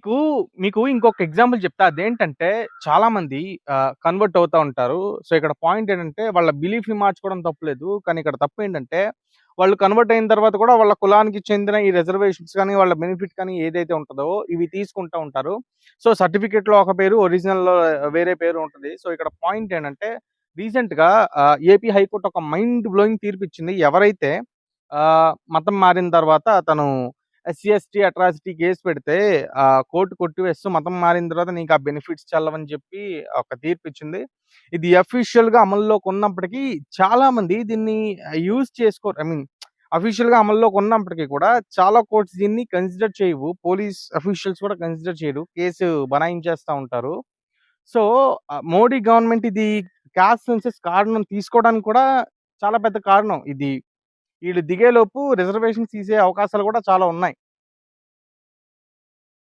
మీకు మీకు ఇంకొక ఎగ్జాంపుల్ చెప్తా. అదేంటంటే చాలామంది కన్వర్ట్ అవుతా ఉంటారు. సో, ఇక్కడ పాయింట్ ఏంటంటే వాళ్ళ బిలీఫ్‌ని మార్చుకోవడం తప్పులేదు. కానీ ఇక్కడ తప్పేంటంటే వాళ్ళు కన్వర్ట్ అయిన తర్వాత కూడా వాళ్ళ కులానికి చెందిన ఈ రిజర్వేషన్స్ కానీ, వాళ్ళ బెనిఫిట్ కానీ ఏదైతే ఉంటదో ఇవి తీసుకుంటా ఉంటారు. సో, సర్టిఫికేట్‌లో ఒక పేరు, ఒరిజినల్‌లో వేరే పేరు ఉంటది. సో, ఇక్కడ పాయింట్ ఏంటంటే రీసెంట్‌గా ఏపీ హైకోర్ట్ ఒక మైండ్ బ్లోయింగ్ తీర్పిచ్చింది. ఎవరైతే మతం మారిన తర్వాత తను ఎస్సీ, ఎస్టీ అట్రాసిటీ కేస్ పెడితే కోర్ట్ కొట్టివేస్తూ మతం మారిన తర్వాత నీకు ఆ బెనిఫిట్స్ చెల్లవని చెప్పి ఒక తీర్పిచ్చింది. ఇది అఫీషియల్‌గా అమల్లోకి ఉన్నప్పటికీ చాలా మంది దీన్ని యూజ్ చేసుకోరు. ఐ మీన్ అఫీషియల్‌గా అమల్లోకి ఉన్నప్పటికీ కూడా చాలా కోర్ట్స్ దీన్ని కన్సిడర్ చేయవు. పోలీస్ అఫీషియల్స్ కూడా కన్సిడర్ చేయరు. కేసు బనాయించేస్తా ఉంటారు. సో, మోడీ గవర్నమెంట్ ఇది కాస్ట్ సెన్సస్ కారణం తీసుకోవడానికి కూడా చాలా పెద్ద కారణం. ఇది ఈళ్ళు దిగేలోపు రిజర్వేషన్స్ తీసే అవకాశాలు కూడా చాలా ఉన్నాయి.